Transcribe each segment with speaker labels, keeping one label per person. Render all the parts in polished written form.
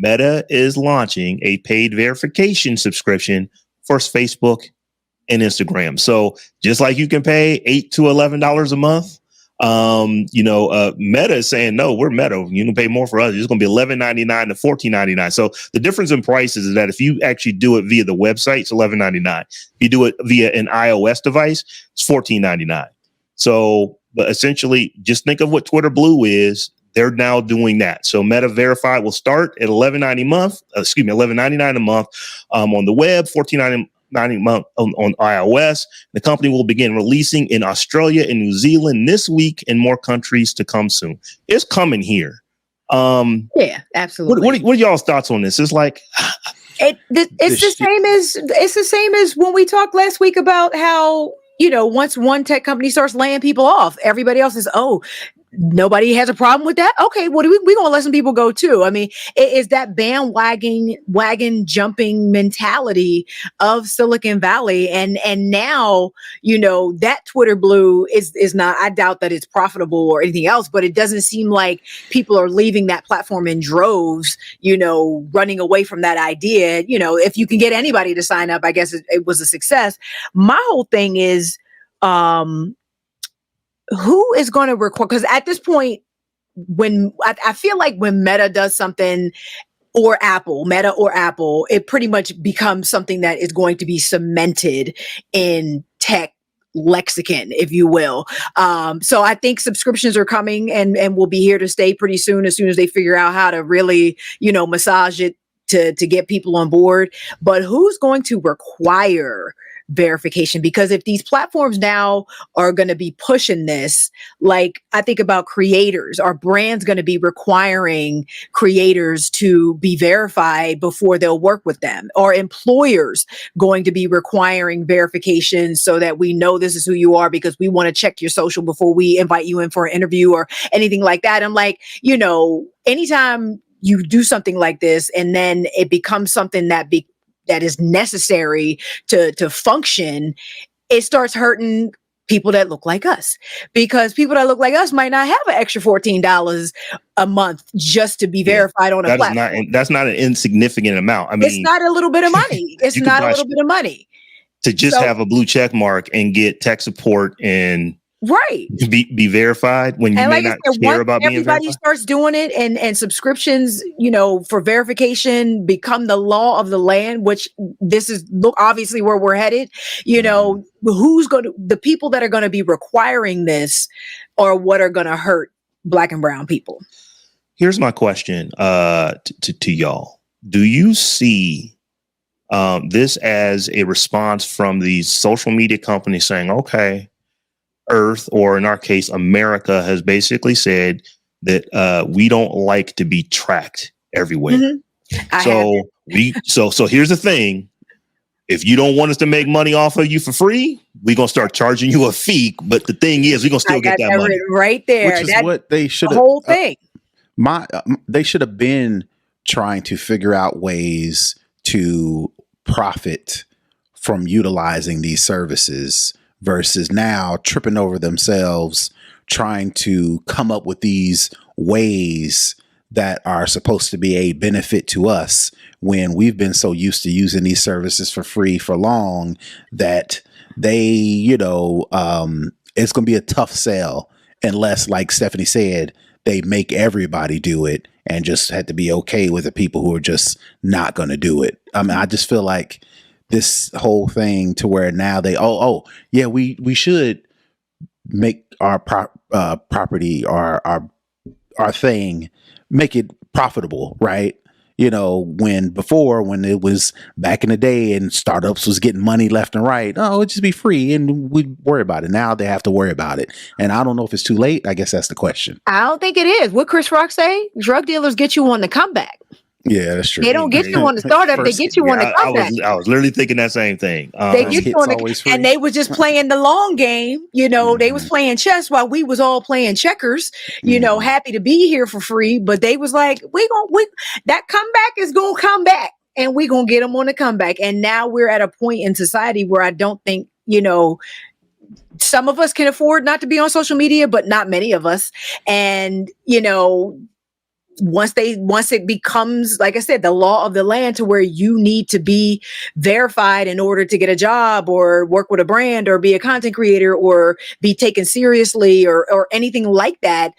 Speaker 1: Meta is launching a paid verification subscription for Facebook and Instagram. So just like you can pay $8 to $11 a month, Meta is saying, no, we're Meta. You can pay more for us. It's going to be $11.99 to $14.99. So the difference in prices is that if you actually do it via the website, it's $11.99. If you do it via an iOS device, it's $14.99. So, but essentially, just think of what Twitter Blue is. They're now doing that. So Meta Verified will start at $11.99 a month on the web, $14.99 a month on iOS. The company will begin releasing in Australia and New Zealand this week, and more countries to come soon. It's coming here.
Speaker 2: Yeah, absolutely.
Speaker 1: What are y'all's thoughts on this? It's like
Speaker 2: it's the same as when we talked last week about how, once one tech company starts laying people off, everybody else is, nobody has a problem with that. Okay, well, we're going to let some people go too. I mean, it is that wagon jumping mentality of Silicon Valley. And now, that Twitter Blue is not, I doubt that it's profitable or anything else, but it doesn't seem like people are leaving that platform in droves, running away from that idea. If you can get anybody to sign up, I guess it was a success. My whole thing is, who is going to record? Because at this point, when I feel like when Meta does something, or Meta or Apple, it pretty much becomes something that is going to be cemented in tech lexicon, if you will. So I think subscriptions are coming and will be here to stay pretty soon, as soon as they figure out how to really, massage it to get people on board. But who's going to require verification? Because if these platforms now are going to be pushing this, like I think about creators, are brands going to be requiring creators to be verified before they'll work with them? Or employers going to be requiring verification so that we know this is who you are, because we want to check your social before we invite you in for an interview or anything like that? I'm like, anytime you do something like this and then it becomes something that is necessary to function, it starts hurting people that look like us, because people that look like us might not have an extra $14 a month just to be verified on a platform.
Speaker 1: That's not an insignificant amount. I mean,
Speaker 2: it's not a little bit of money. It's not a little bit of money
Speaker 1: to just have a blue check mark and get tech support and be verified when you may not care about being verified.
Speaker 2: Everybody starts doing it, and subscriptions, for verification become the law of the land, which this is obviously where we're headed. The people that are going to be requiring this are what are going to hurt Black and brown people.
Speaker 1: Here's my question to y'all. Do you see this as a response from these social media companies saying, okay, Earth, or in our case, America, has basically said that we don't like to be tracked everywhere. Mm-hmm. So here's the thing. If you don't want us to make money off of you for free, we're going to start charging you a fee. But the thing is, we're going to still get that money.
Speaker 2: Right there.
Speaker 3: Which is what they should have.
Speaker 2: The whole thing.
Speaker 3: They should have been trying to figure out ways to profit from utilizing these services, versus now tripping over themselves trying to come up with these ways that are supposed to be a benefit to us, when we've been so used to using these services for free for long that they, it's going to be a tough sell unless, like Stephanie said, they make everybody do it and just have to be okay with the people who are just not going to do it. I mean, I just feel like this whole thing to where now they, we should make our property, our thing, make it profitable, right? When it was back in the day and startups was getting money left and right, it'd just be free and we'd worry about it. Now they have to worry about it. And I don't know if it's too late. I guess that's the question.
Speaker 2: I don't think it is. What Chris Rock say? Drug dealers get you on the comeback.
Speaker 3: Yeah, that's true.
Speaker 2: They don't get you on the startup. They get you on the comeback.
Speaker 1: I was literally thinking that same thing.
Speaker 2: They get you on and they was just playing the long game. They was playing chess while we was all playing checkers. Happy to be here for free, but they was like, that comeback is gonna come back, and we gonna get them on the comeback. And now we're at a point in society where I don't think some of us can afford not to be on social media, but not many of us. And once it becomes, like I said, the law of the land to where you need to be verified in order to get a job or work with a brand or be a content creator or be taken seriously or anything like that,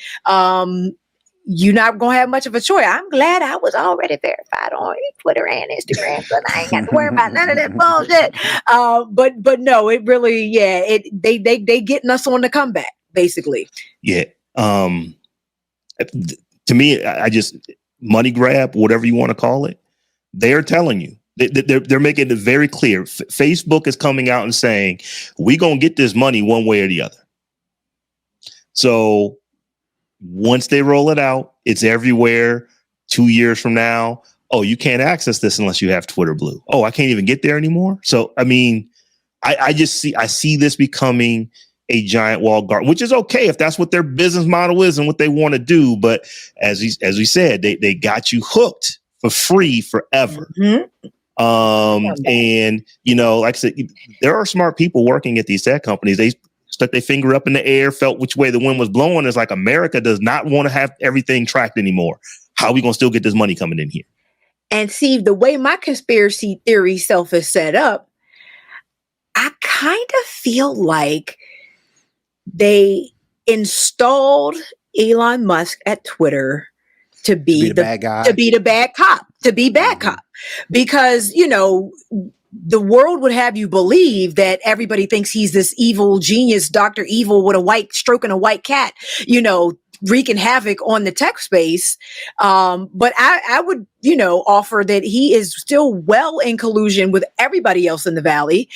Speaker 2: you're not going to have much of a choice. I'm glad I was already verified on Twitter and Instagram, so I ain't got to worry about none of that bullshit. But no, it really, yeah, they getting us on the comeback, basically.
Speaker 1: Yeah. To me, I just money grab, whatever you want to call it. They're telling you. They're making it very clear. Facebook is coming out and saying, we're going to get this money one way or the other. So once they roll it out, it's everywhere. 2 years from now, oh, you can't access this unless you have Twitter Blue. Oh, I can't even get there anymore. So, I mean, I see this becoming a giant walled garden, which is okay if that's what their business model is and what they want to do. But as we said, they got you hooked for free forever. Mm-hmm. And like I said, there are smart people working at these tech companies. They stuck their finger up in the air, felt which way the wind was blowing. It's like America does not want to have everything tracked anymore. How are we going to still get this money coming in here?
Speaker 2: And see, the way my conspiracy theory self is set up, I kind of feel like they installed Elon Musk at Twitter to be the bad guy, to be the bad cop, cop, because, the world would have you believe that everybody thinks he's this evil genius, Dr. Evil with stroking a white cat, wreaking havoc on the tech space. But I would, offer that he is still well in collusion with everybody else in the Valley.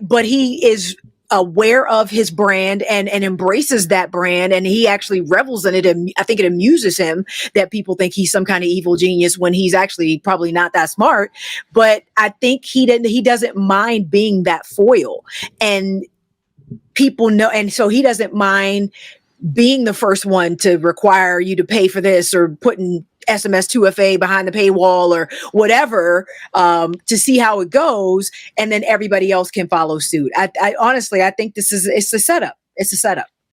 Speaker 2: But he is aware of his brand and embraces that brand, and he actually revels in it. And I think it amuses him that people think he's some kind of evil genius when he's actually probably not that smart. But I think he doesn't mind being that foil, and people know, and so he doesn't mind being the first one to require you to pay for this or putting SMS 2FA behind the paywall or whatever, to see how it goes. And then everybody else can follow suit. I honestly, I think it's a setup. It's a setup.